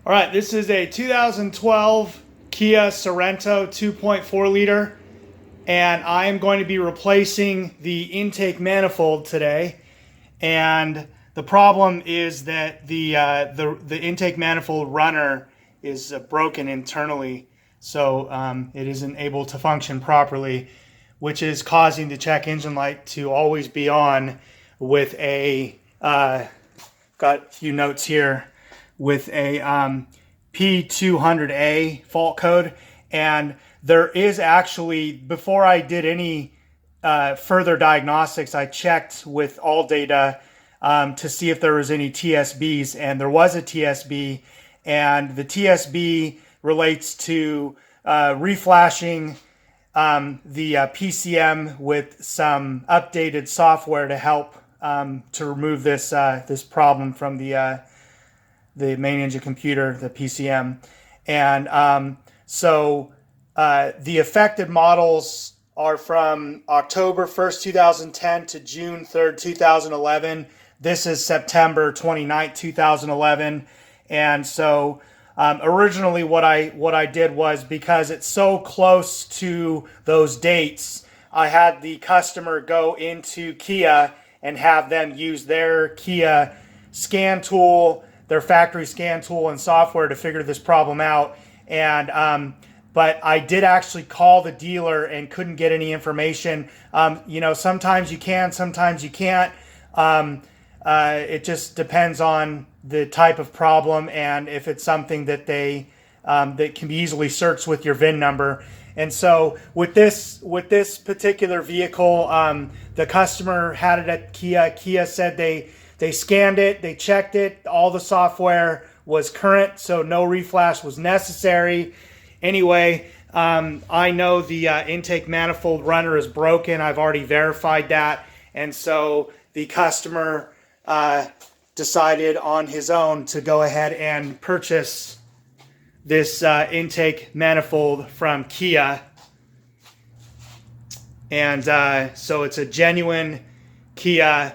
All right, this is a 2012 Kia Sorento 2.4 liter, and I am going to be replacing the intake manifold today. And the problem is that the intake manifold runner is broken internally, so it isn't able to function properly, which is causing the check engine light to always be on with a, got a few notes here, with a P200A fault code. And there is actually, before I did any further diagnostics, I checked with AllData to see if there was any TSBs, and there was a TSB, and the TSB relates to reflashing the PCM with some updated software to help to remove this this problem from the main engine computer, the PCM. And so the affected models are from October 1st, 2010 to June 3rd, 2011. This is September 29th, 2011. And so originally what I did was, because it's so close to those dates, I had the customer go into Kia and have them use their Kia scan tool, their factory scan tool and software to figure this problem out. And but I did actually call the dealer and couldn't get any information. You know, sometimes you can, sometimes you can't. It just depends on the type of problem and if it's something that they that can be easily searched with your VIN number. And so with this particular vehicle, the customer had it at Kia. Kia said they scanned it, they checked it, all the software was current, so no reflash was necessary. Anyway, I know the intake manifold runner is broken. I've already verified that. And so the customer decided on his own to go ahead and purchase this intake manifold from Kia. And so it's a genuine Kia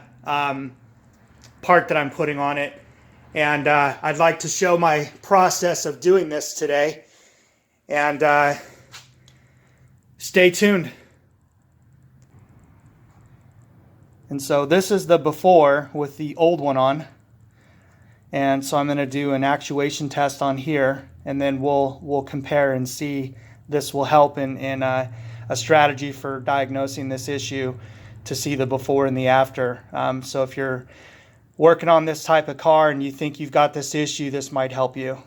part that I'm putting on it. And I'd like to show my process of doing this today. And stay tuned. And so this is the before with the old one on. And so I'm going to do an actuation test on here, and then we'll compare and see. This will help in a strategy for diagnosing this issue, to see the before and the after. So if you're working on this type of car and you think you've got this issue, this might help you.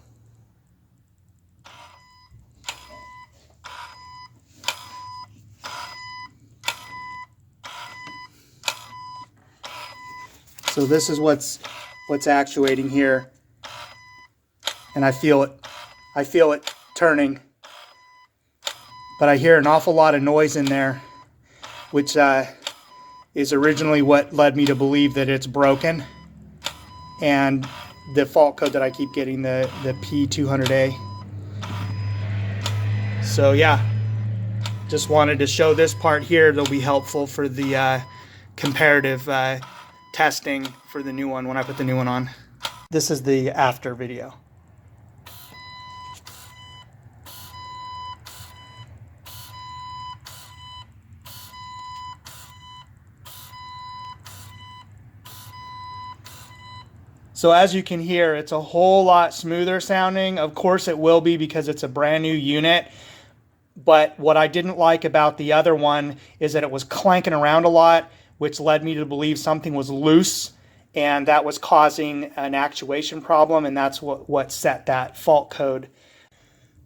So this is what's actuating here, and I feel it turning, but I hear an awful lot of noise in there, which is originally what led me to believe that it's broken, and the fault code that I keep getting, the P200A. So yeah, just wanted to show this part here. It'll be helpful for the comparative testing for the new one when I put the new one on. This is the after video. So as you can hear, it's a whole lot smoother sounding. Of course it will be, because it's a brand new unit. But what I didn't like about the other one is that it was clanking around a lot, which led me to believe something was loose, and that was causing an actuation problem, and that's what set that fault code.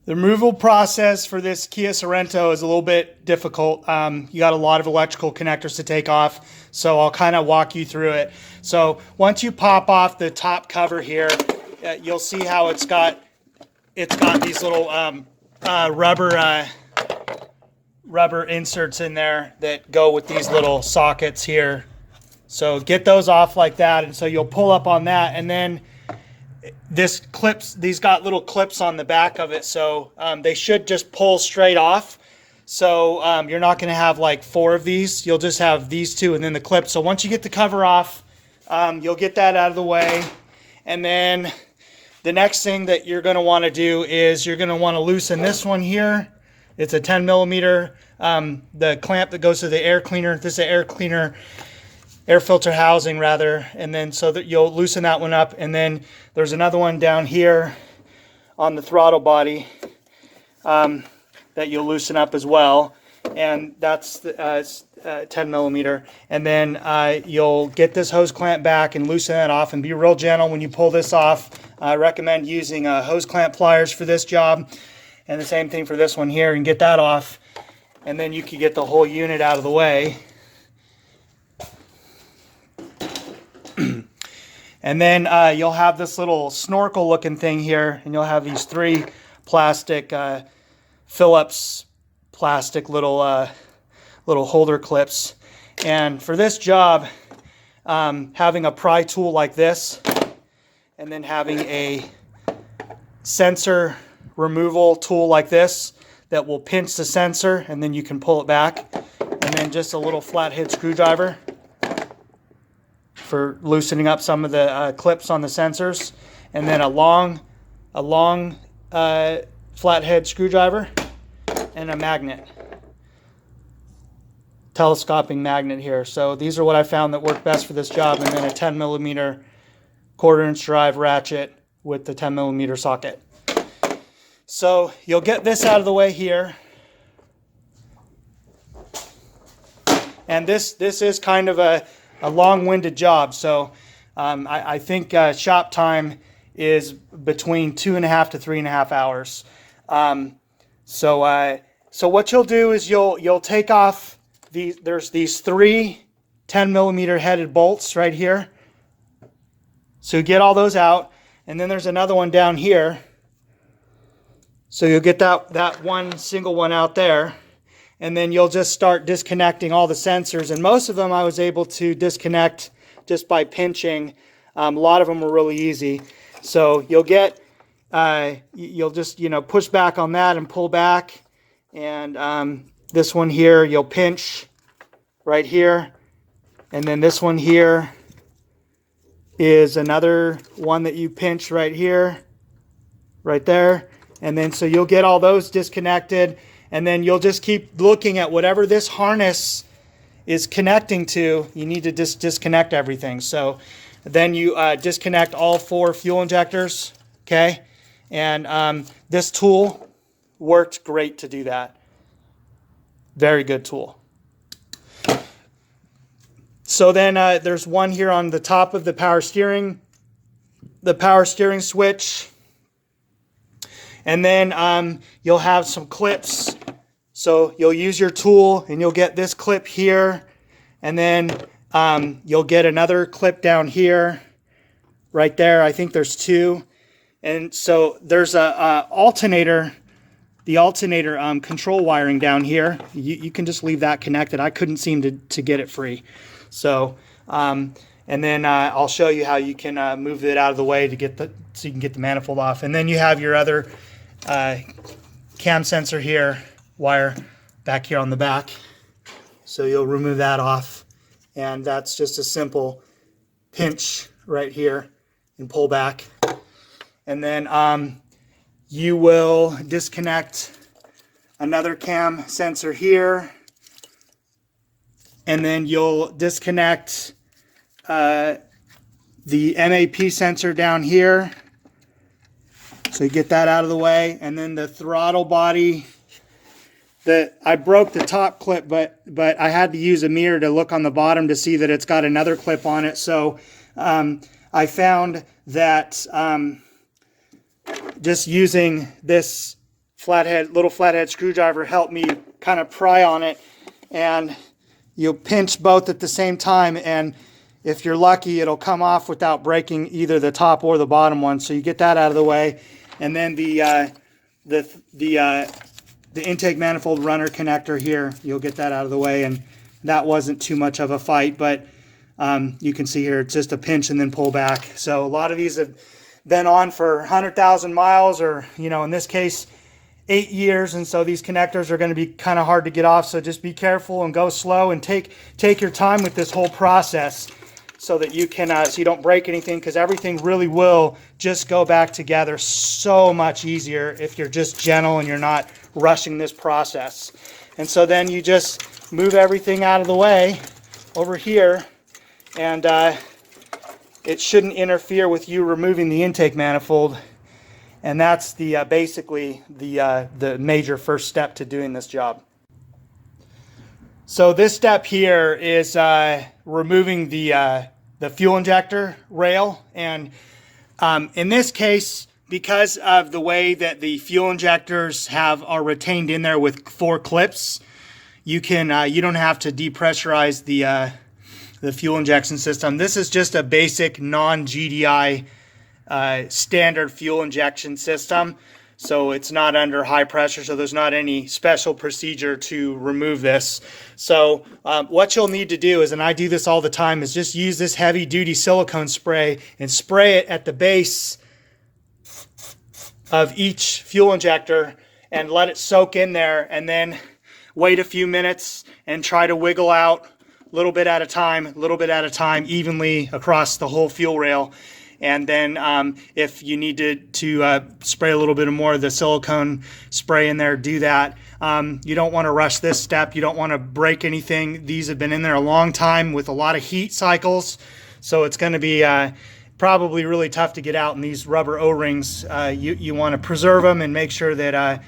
The removal process for this Kia Sorento is a little bit difficult. You got a lot of electrical connectors to take off, so I'll kind of walk you through it. So once you pop off the top cover here, you'll see how it's got these little rubber inserts in there that go with these little sockets here. So get those off like that, and so you'll pull up on that, and then these got little clips on the back of it, so they should just pull straight off. So you're not going to have like 4 of these. You'll just have these 2 and then the clip. So once you get the cover off, you'll get that out of the way, and then the next thing that you're going to want to do is you're going to want to loosen this one here. It's a 10 millimeter, the clamp that goes to the air cleaner. This is an air cleaner, air filter housing rather. And then so that you'll loosen that one up. And then there's another one down here on the throttle body that you'll loosen up as well. And that's the 10 millimeter. And then you'll get this hose clamp back and loosen that off and be real gentle when you pull this off. I recommend using hose clamp pliers for this job. And the same thing for this one here, and get that off. And then you can get the whole unit out of the way. And then you'll have this little snorkel looking thing here, and you'll have these 3 plastic Phillips plastic little holder clips. And for this job, having a pry tool like this, and then having a sensor removal tool like this that will pinch the sensor, and then you can pull it back, and then just a little flathead screwdriver for loosening up some of the clips on the sensors, and then a long flathead screwdriver and a magnet, telescoping magnet here. So these are what I found that work best for this job, and then a 10 millimeter 1/4 inch drive ratchet with the 10 millimeter socket. So you'll get this out of the way here. And this is kind of a long-winded job. So I think shop time is between 2.5 to 3.5 hours. So what you'll do is you'll take off there's these 3 10 millimeter headed bolts right here. So you get all those out, and then there's another one down here. So you'll get that one single one out there, and then you'll just start disconnecting all the sensors. And most of them I was able to disconnect just by pinching. A lot of them were really easy. So you'll get, you'll just, push back on that and pull back. And this one here, you'll pinch right here. And then this one here is another one that you pinch right here, right there. And then so you'll get all those disconnected, and then you'll just keep looking at whatever this harness is connecting to. You need to disconnect everything. So then you disconnect all 4 fuel injectors, okay? And this tool worked great to do that. Very good tool. So then there's one here on the top of the power steering switch. And then you'll have some clips. So you'll use your tool, and you'll get this clip here. And then you'll get another clip down here, right there. I think there's 2. And so there's a alternator, the alternator control wiring down here. You can just leave that connected. I couldn't seem to get it free. So, and then I'll show you how you can move it out of the way so you can get the manifold off. And then you have your other cam sensor here, wire back here on the back. So you'll remove that off, and that's just a simple pinch right here and pull back. And then you will disconnect another cam sensor here, and then you'll disconnect the MAP sensor down here. So you get that out of the way, and then the throttle body. I broke the top clip, but I had to use a mirror to look on the bottom to see that it's got another clip on it. So I found that just using this little flathead screwdriver helped me kind of pry on it, and you pinch both at the same time, and if you're lucky, it'll come off without breaking either the top or the bottom one. So you get that out of the way. And then the intake manifold runner connector here, you'll get that out of the way, and that wasn't too much of a fight, but you can see here it's just a pinch and then pull back. So a lot of these have been on for 100,000 miles, or in this case 8 years, and so these connectors are going to be kind of hard to get off. So just be careful and go slow, and take your time with this whole process. so that you can so you don't break anything, because everything really will just go back together so much easier if you're just gentle and you're not rushing this process. And so then you just move everything out of the way over here, and it shouldn't interfere with you removing the intake manifold. And that's the basically the major first step to doing this job. So this step here is removing the fuel injector rail, and in this case, because of the way that the fuel injectors are retained in there with 4 clips, you don't have to depressurize the fuel injection system. This is just a basic non-GDI standard fuel injection system, so it's not under high pressure, so there's not any special procedure to remove this. So what you'll need to do is, and I do this all the time, is just use this heavy duty silicone spray and spray it at the base of each fuel injector and let it soak in there, and then wait a few minutes and try to wiggle out a little bit at a time, evenly across the whole fuel rail. And then if you need to spray a little bit more of the silicone spray in there, do that. You don't want to rush this step. You don't want to break anything. These have been in there a long time with a lot of heat cycles, so it's going to be probably really tough to get out. In these rubber O-rings, you want to preserve them and make sure that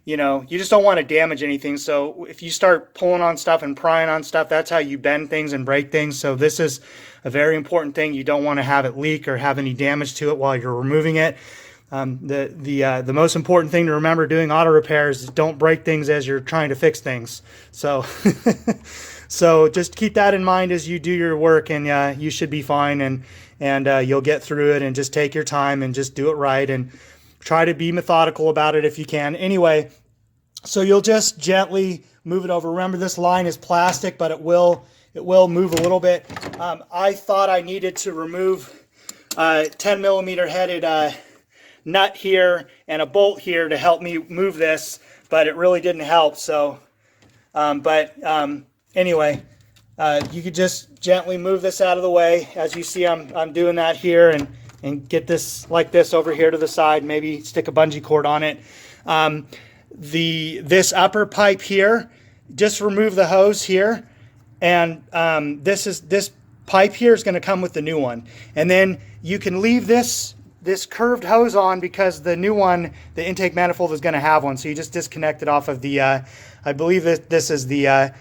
you just don't want to damage anything. So if you start pulling on stuff and prying on stuff, that's how you bend things and break things. So this is a very important thing. You don't want to have it leak or have any damage to it while you're removing it. The most important thing to remember doing auto repairs is don't break things as you're trying to fix things. So so just keep that in mind as you do your work, and you should be fine, and you'll get through it. And just take your time and just do it right, and try to be methodical about it if you can. Anyway, so you'll just gently move it over. Remember, this line is plastic, but it will move a little bit. I thought I needed to remove 10 millimeter headed nut here and a bolt here to help me move this, but it really didn't help. So, anyway, you could just gently move this out of the way. As you see, I'm doing that here, and get this like this over here to the side. Maybe stick a bungee cord on it. This upper pipe here, just remove the hose here, and this pipe here is going to come with the new one. And then you can leave this curved hose on, because the new one, the intake manifold, is going to have one. So you just disconnect it off of the I believe that this is the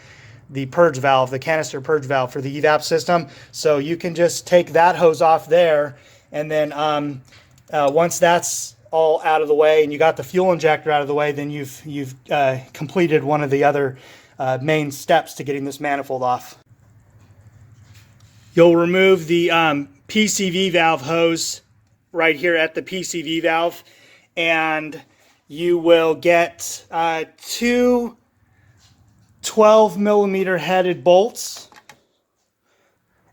purge valve, the canister purge valve for the evap system. So you can just take that hose off there, and then once that's all out of the way and you got the fuel injector out of the way, then you've completed one of the other main steps to getting this manifold off. You'll remove the PCV valve hose right here at the PCV valve, and you will get 2 12 millimeter headed bolts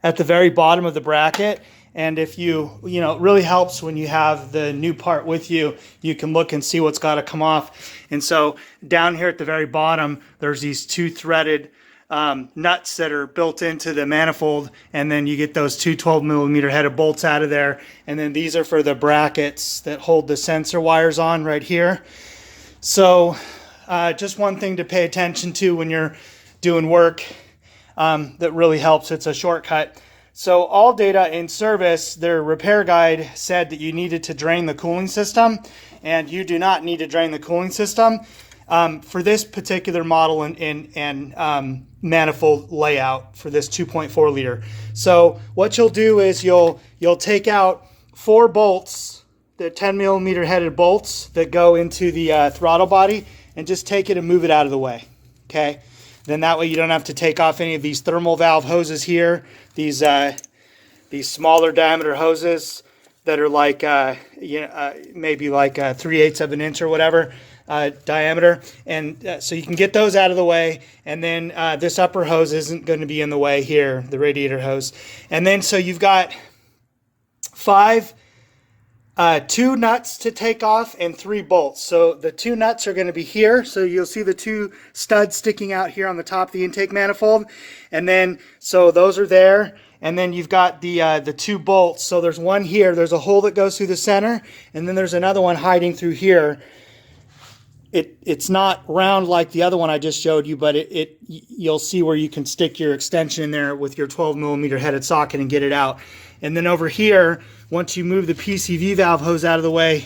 at the very bottom of the bracket. And if it really helps when you have the new part with you, you can look and see what's got to come off. And so down here at the very bottom, there's these 2 threaded nuts that are built into the manifold, and then you get those 2 12 millimeter headed bolts out of there. And then these are for the brackets that hold the sensor wires on right here. So just one thing to pay attention to when you're doing work that really helps. It's a shortcut. So all data in service, their repair guide said that you needed to drain the cooling system, and you do not need to drain the cooling system for this particular model and manifold layout for this 2.4 liter. So what you'll do is you'll take out 4 bolts, the 10 millimeter headed bolts that go into the throttle body, and just take it and move it out of the way. Okay. Then that way you don't have to take off any of these thermal valve hoses here. These smaller diameter hoses that are like maybe like 3/8 of an inch or whatever diameter, and so you can get those out of the way. And then this upper hose isn't going to be in the way here, the radiator hose. And then so you've got 2 nuts to take off and 3 bolts. So the 2 nuts are going to be here. So you'll see the 2 studs sticking out here on the top of the intake manifold. And then, so those are there. and then you've got the two bolts. So there's one here, there's a hole that goes through the center, and then there's another one hiding through here. It's not round like the other one I just showed you, but you'll see where you can stick your extension in there with your 12mm headed socket and get it out. And then over here, once you move the PCV valve hose out of the way,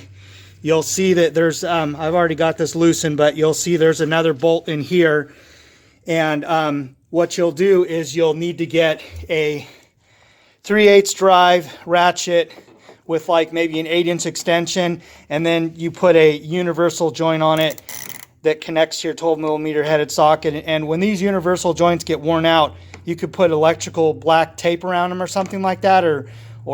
you'll see that there's, I've already got this loosened, but you'll see there's another bolt in here. And what you'll do is you'll need to get a 3/8 drive ratchet with like maybe an 8-inch extension, and then you put a universal joint on it that connects to your 12mm headed socket. And when these universal joints get worn out, you could put electrical black tape around them or something like that, or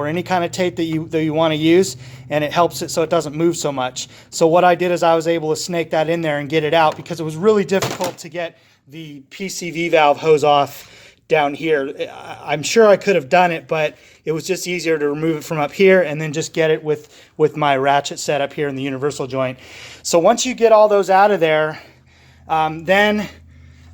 any kind of tape that you want to use, and it helps it so it doesn't move so much. So what I did is I was able to snake that in there and get it out, because it was really difficult to get the PCV valve hose off down here. I'm sure I could have done it, but it was just easier to remove it from up here and then just get it with my ratchet set up here in the universal joint. So once you get all those out of there, then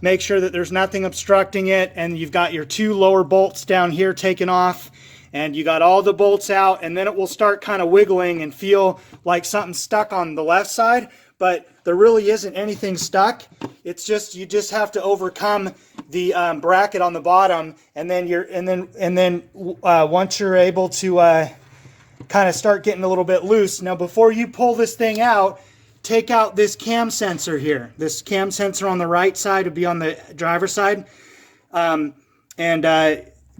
make sure that there's nothing obstructing it, and you've got your two lower bolts down here taken off, and you got all the bolts out, and then it will start kind of wiggling and feel like something stuck on the left side, but there really isn't anything stuck. It's just, you just have to overcome the bracket on the bottom, and then once you're able to kind of start getting a little bit loose. Now before you pull this thing out, take out this cam sensor here. This cam sensor on the right side would be on the driver's side,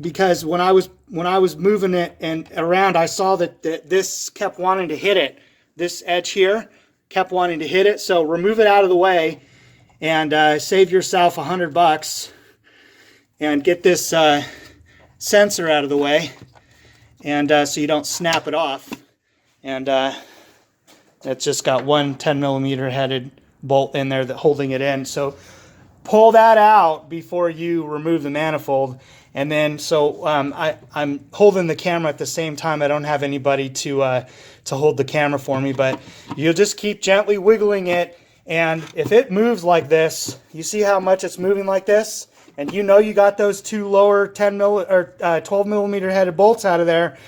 because when I was moving it and around, I saw that this kept wanting to hit it. This edge here kept wanting to hit it. So remove it out of the way and save yourself $100 and get this sensor out of the way, and so you don't snap it off. And it's just got one 10mm headed bolt in there holding it in. So pull that out before you remove the manifold. And then, so I'm holding the camera at the same time. I don't have anybody to hold the camera for me, but you'll just keep gently wiggling it. And if it moves like this, you see how much it's moving like this, and you know you got those two lower 12mm headed bolts out of there,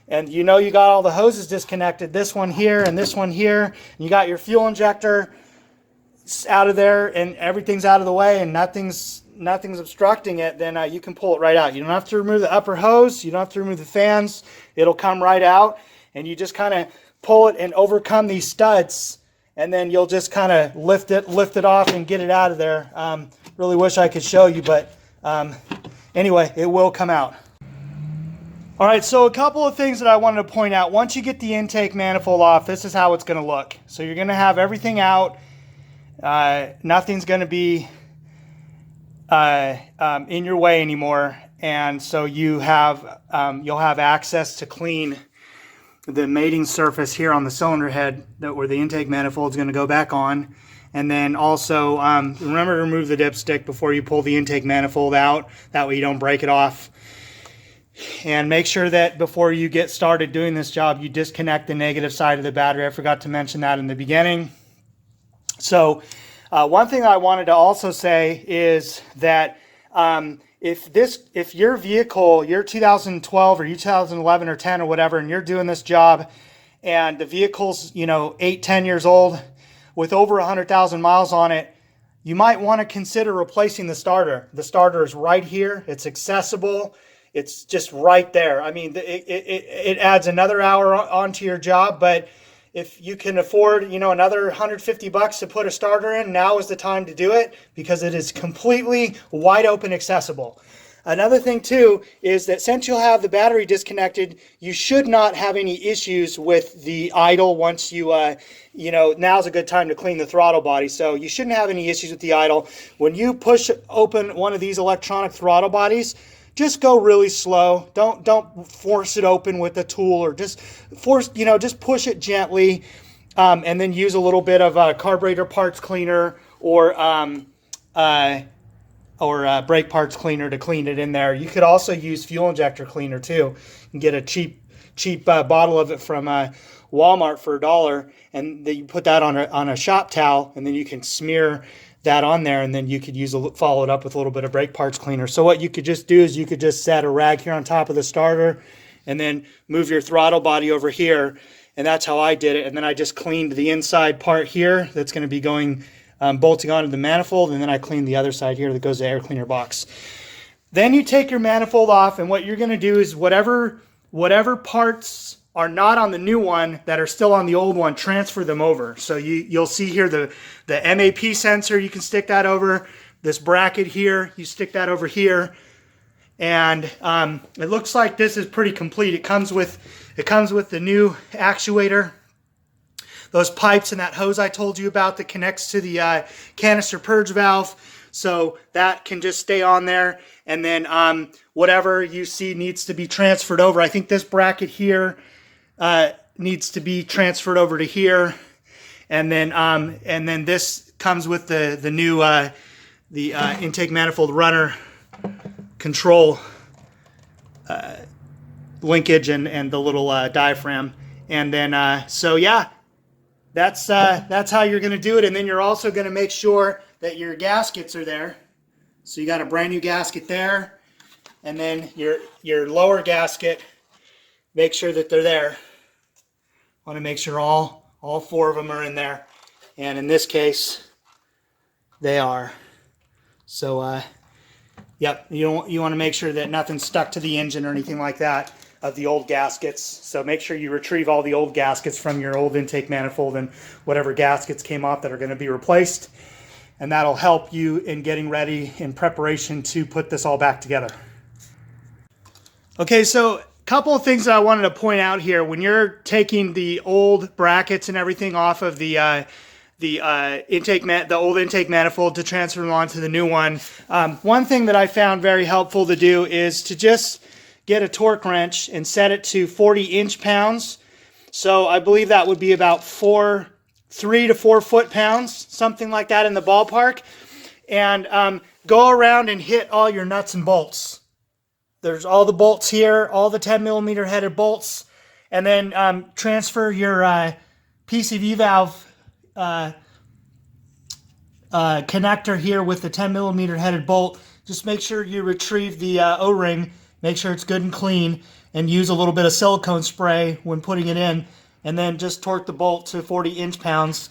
and you know you got all the hoses disconnected, this one here and this one here, and you got your fuel injector out of there, and everything's out of the way, and nothing's obstructing it, then you can pull it right out. You don't have to remove the upper hose, you don't have to remove the fans, it'll come right out, and you just kind of pull it and overcome these studs, and then you'll just kind of lift it off and get it out of there. Really wish I could show you, but anyway, it will come out. All right, so a couple of things that I wanted to point out. Once you get the intake manifold off, this is how it's going to look. So you're going to have everything out. Nothing's going to be in your way anymore, and so you'll have access to clean the mating surface here on the cylinder head, where the intake manifold is going to go back on. And then also remember to remove the dipstick before you pull the intake manifold out. That way you don't break it off. And make sure that before you get started doing this job, you disconnect the negative side of the battery. I forgot to mention that in the beginning. So one thing I wanted to also say is that if your vehicle, your 2012 or your 2011 or 10 or whatever, and you're doing this job, and the vehicle's 8-10 years old with over 100,000 miles on it, you might want to consider replacing the starter. The starter is right here. It's accessible. It's just right there. I mean, it adds another hour onto your job, but if you can afford, another $150 to put a starter in, now is the time to do it, because it is completely wide open accessible. Another thing too is that since you'll have the battery disconnected, you should not have any issues with the idle once you, now's a good time to clean the throttle body. So you shouldn't have any issues with the idle. When you push open one of these electronic throttle bodies, just go really slow. Don't force it open with a tool, or just just push it gently, and then use a little bit of a carburetor parts cleaner or brake parts cleaner to clean it in there. You could also use fuel injector cleaner too. You can get a cheap bottle of it from Walmart for $1, and then you put that on a shop towel, and then you can smear that on there, and then you could follow it up with a little bit of brake parts cleaner. So what you could just do is you could just set a rag here on top of the starter and then move your throttle body over here, and that's how I did it. And then I just cleaned the inside part here that's going to be going bolting onto the manifold, and then I cleaned the other side here that goes to the air cleaner box. Then you take your manifold off, and what you're going to do is whatever parts are not on the new one that are still on the old one, transfer them over. So you'll see here the MAP sensor, you can stick that over. This bracket here, you stick that over here. And it looks like this is pretty complete. It comes with the new actuator, those pipes and that hose I told you about that connects to the canister purge valve. So that can just stay on there. And then whatever you see needs to be transferred over. I think this bracket here needs to be transferred over to here. And then this comes with the new intake manifold runner control linkage and the little diaphragm. And then so yeah, that's how you're going to do it. And then you're also going to make sure that your gaskets are there. So you got a brand new gasket there, and then your lower gasket, make sure that they're there. Want to make sure all 4 of them are in there, and in this case they are. So yep, you want to make sure that nothing's stuck to the engine or anything like that of the old gaskets. So make sure you retrieve all the old gaskets from your old intake manifold and whatever gaskets came off that are going to be replaced. And that'll help you in getting ready in preparation to put this all back together. Okay, so a couple of things that I wanted to point out here. When you're taking the old brackets and everything off of the old intake manifold to transfer them onto the new one, one thing that I found very helpful to do is to just get a torque wrench and set it to 40 inch-pounds. So I believe that would be about 3 to 4 foot-pounds, something like that in the ballpark. And go around and hit all your nuts and bolts. There's all the bolts here, all the 10mm headed bolts. And then transfer your PCV valve connector here with the 10mm headed bolt. Just make sure you retrieve the O-ring, make sure it's good and clean, and use a little bit of silicone spray when putting it in. And then just torque the bolt to 40 inch-pounds.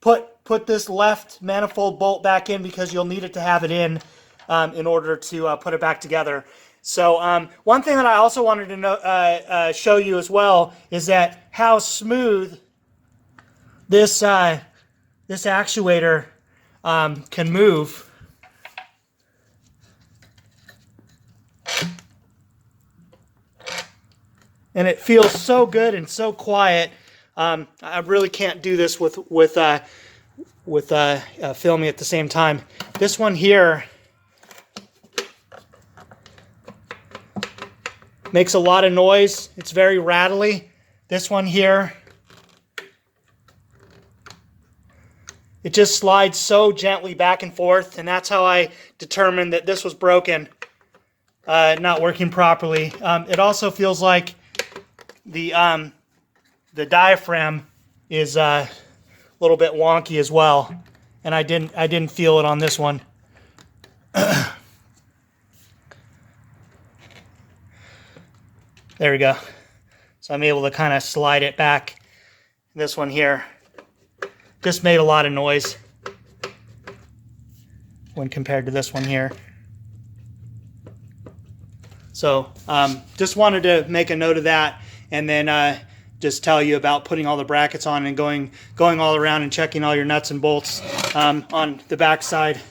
Put this left manifold bolt back in because you'll need it to have it in order to put it back together. So one thing that I also wanted to show you as well is that how smooth this actuator can move. And it feels so good and so quiet. I really can't do this with filming at the same time. This one here makes a lot of noise. It's very rattly. This one here, it just slides so gently back and forth, and that's how I determined that this was broken, not working properly. It also feels like the diaphragm is a little bit wonky as well, and I didn't feel it on this one. There we go. So I'm able to kind of slide it back. This one here just made a lot of noise when compared to this one here. So just wanted to make a note of that, and then just tell you about putting all the brackets on and going all around and checking all your nuts and bolts on the back side.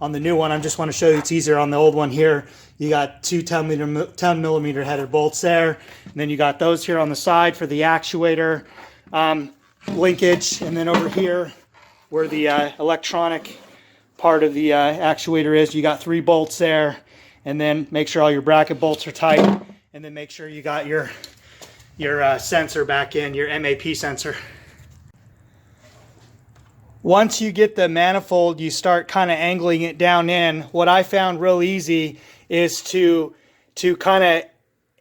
On the new one, I just want to show you it's easier. On the old one here, you got two 10mm headed bolts there, and then you got those here on the side for the actuator linkage, and then over here where the electronic part of the actuator is, you got 3 bolts there. And then make sure all your bracket bolts are tight, and then make sure you got your sensor back in, your MAP sensor. Once you get the manifold, you start kind of angling it down in. What I found real easy is to kind of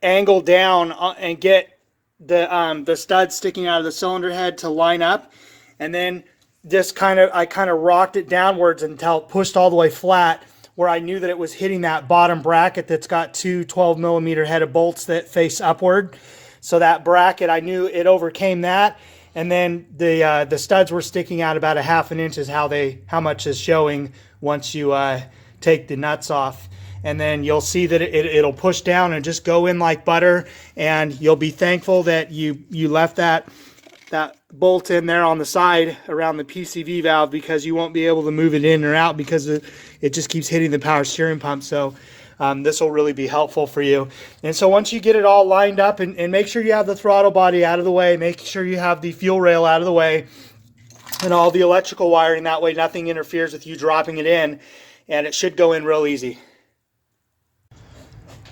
angle down and get the studs sticking out of the cylinder head to line up, and then I kind of rocked it downwards until it pushed all the way flat, where I knew that it was hitting that bottom bracket that's got two 12mm headed bolts that face upward. So that bracket, I knew it overcame that. And then the studs were sticking out about 1/2 inch is how much is showing once you take the nuts off. And then you'll see that it'll push down and just go in like butter. And you'll be thankful that you left that bolt in there on the side around the PCV valve, because you won't be able to move it in or out because it just keeps hitting the power steering pump. So this will really be helpful for you. And so once you get it all lined up, and make sure you have the throttle body out of the way, make sure you have the fuel rail out of the way, and all the electrical wiring, that way nothing interferes with you dropping it in, and it should go in real easy.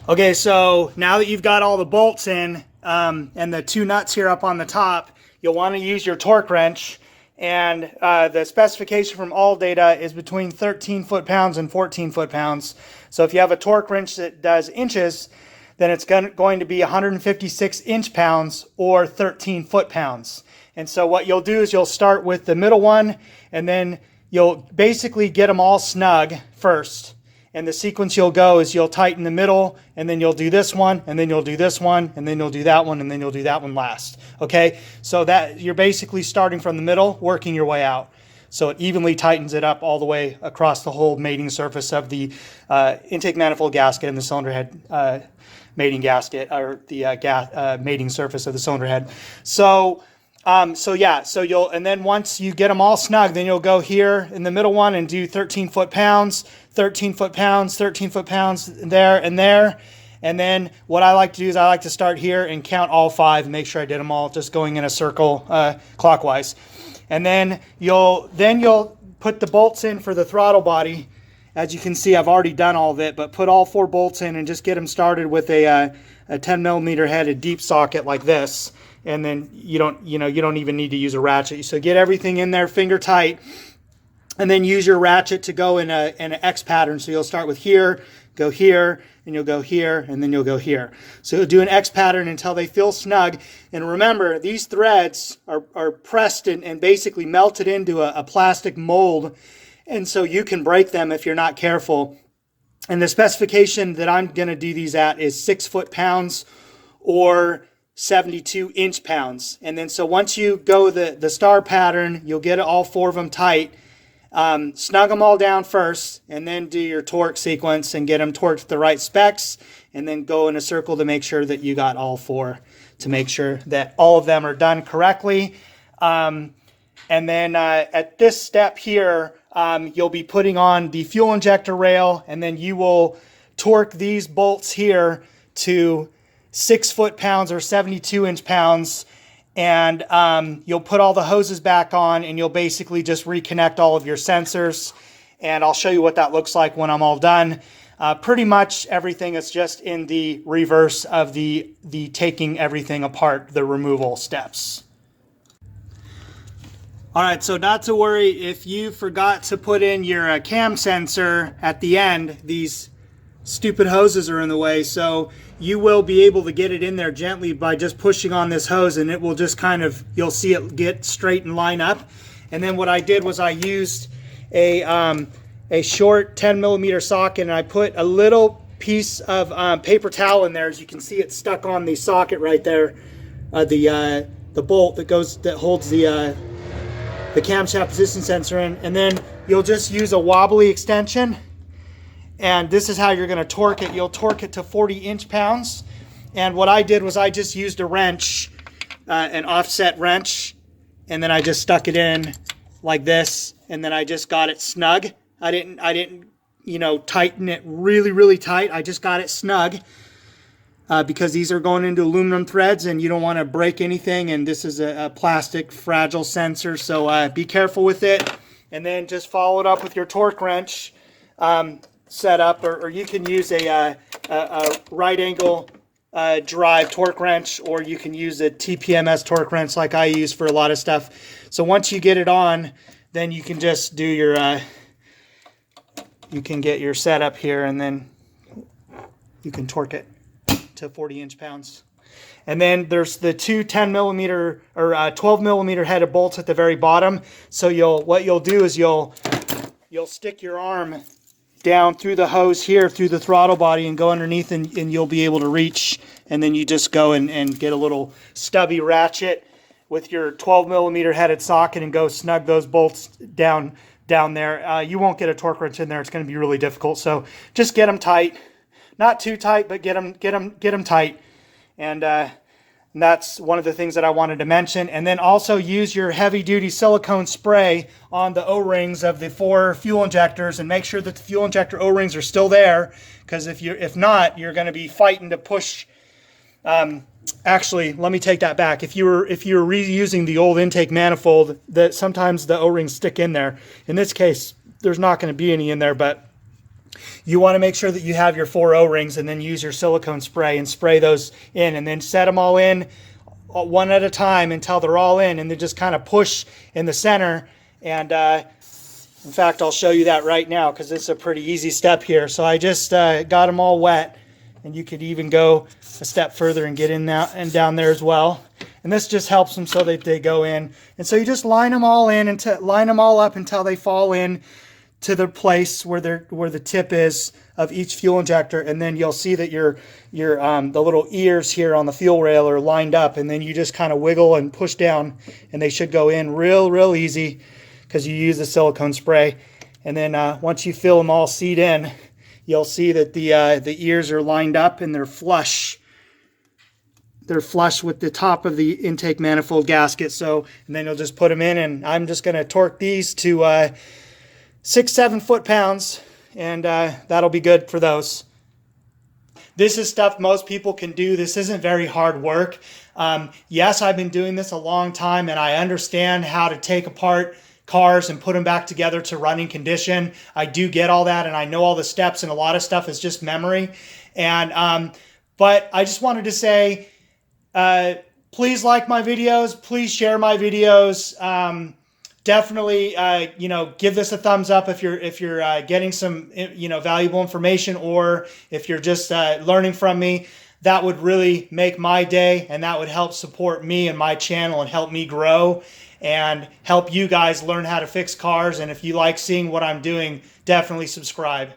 Okay, so now that you've got all the bolts in and the two nuts here up on the top, you'll want to use your torque wrench. And the specification from all data is between 13 foot-pounds and 14 foot-pounds. So if you have a torque wrench that does inches, then it's going to be 156 inch-pounds or 13 foot-pounds. And so what you'll do is you'll start with the middle one, and then you'll basically get them all snug first. And the sequence you'll go is you'll tighten the middle, and then you'll do this one, and then you'll do this one, and then you'll do that one, and then you'll do that one last. Okay, so that you're basically starting from the middle, working your way out. So it evenly tightens it up all the way across the whole mating surface of the intake manifold gasket and the cylinder head mating gasket, or the mating surface of the cylinder head. So you'll, and then once you get them all snug, then you'll go here in the middle one and do 13 foot-pounds, 13 foot-pounds, 13 foot-pounds there and there. And then what I like to do is I like to start here and count all 5 and make sure I did them all, just going in a circle clockwise. And then you'll put the bolts in for the throttle body. As you can see, I've already done all of it, but put all 4 bolts in and just get them started with a 10mm headed deep socket like this. And then you don't even need to use a ratchet. So get everything in there finger tight, and then use your ratchet to go in an X pattern. So you'll start with here, go here, and you'll go here, and then you'll go here. So you'll do an X pattern until they feel snug. And remember, these threads are pressed and basically melted into a plastic mold. And so you can break them if you're not careful. And the specification that I'm going to do these at is 6 foot-pounds or 72 inch-pounds. And then so once you go the star pattern, you'll get all 4 of them tight. Snug them all down first, and then do your torque sequence and get them torqued to the right specs, and then go in a circle to make sure that you got all 4, to make sure that all of them are done correctly. And then at this step here, you'll be putting on the fuel injector rail, and then you will torque these bolts here to 6 foot-pounds or 72 inch-pounds. And you'll put all the hoses back on, and you'll basically just reconnect all of your sensors. And I'll show you what that looks like when I'm all done. Pretty much everything is just in the reverse of the taking everything apart, the removal steps. All right, so not to worry if you forgot to put in your cam sensor at the end. These stupid hoses are in the way, so you will be able to get it in there gently by just pushing on this hose, and it will just kind of, you'll see it get straight and line up. And then what I did was I used a short 10mm socket, and I put a little piece of paper towel in there. As you can see, it's stuck on the socket right there, the bolt that holds the camshaft position sensor in. And then you'll just use a wobbly extension, and this is how you're going to torque it. You'll torque it to 40 inch-pounds. And what I did was I just used a wrench, an offset wrench, and then I just stuck it in like this, and then I just got it snug. I didn't tighten it really tight. I just got it snug because these are going into aluminum threads, and you don't want to break anything, and this is a plastic fragile sensor, so be careful with it. And then just follow it up with your torque wrench setup, or you can use a right angle drive torque wrench, or you can use a TPMS torque wrench like I use for a lot of stuff. So once you get it on, then you can just do your you can get your setup here, and then you can torque it to 40 inch-pounds. And then there's the two 10 millimeter or 12 millimeter headed bolts at the very bottom. So what you'll do is you'll stick your arm down through the hose here, through the throttle body, and go underneath, and you'll be able to reach. And then you just go and get a little stubby ratchet with your 12 millimeter headed socket and go snug those bolts down there. You won't get a torque wrench in there. It's going to be really difficult. So just get them tight, not too tight, but get them tight. And that's one of the things that I wanted to mention. And then also use your heavy duty silicone spray on the O-rings of the 4 fuel injectors, and make sure that the fuel injector O-rings are still there, because if not, you're going to be fighting to push. Actually, let me take that back. If you were reusing the old intake manifold, that sometimes the O-rings stick in there. In this case, there's not going to be any in there, but you want to make sure that you have your 4 O-rings, and then use your silicone spray and spray those in, and then set them all in one at a time until they're all in, and then just kind of push in the center. And in fact, I'll show you that right now, because it's a pretty easy step here. So I just got them all wet, and you could even go a step further and get in now and down there as well. And this just helps them so that they go in. And so you just line them all in and line them all up until they fall in to the place where the tip is of each fuel injector, and then you'll see that your the little ears here on the fuel rail are lined up, and then you just kind of wiggle and push down, and they should go in real easy because you use the silicone spray. And then once you fill them all seat in, you'll see that the ears are lined up and they're flush. They're flush with the top of the intake manifold gasket. So, and then you'll just put them in, and I'm just going to torque these to 6-7 foot-pounds, and that'll be good for those. This is stuff most people can do. This isn't very hard work. Yes, I've been doing this a long time, and I understand how to take apart cars and put them back together to running condition. I do get all that, and I know all the steps, and a lot of stuff is just memory. And but I just wanted to say, please like my videos. Please share my videos. Definitely, give this a thumbs up if you're getting some, valuable information, or if you're just learning from me. That would really make my day, and that would help support me and my channel and help me grow and help you guys learn how to fix cars. And if you like seeing what I'm doing, definitely subscribe.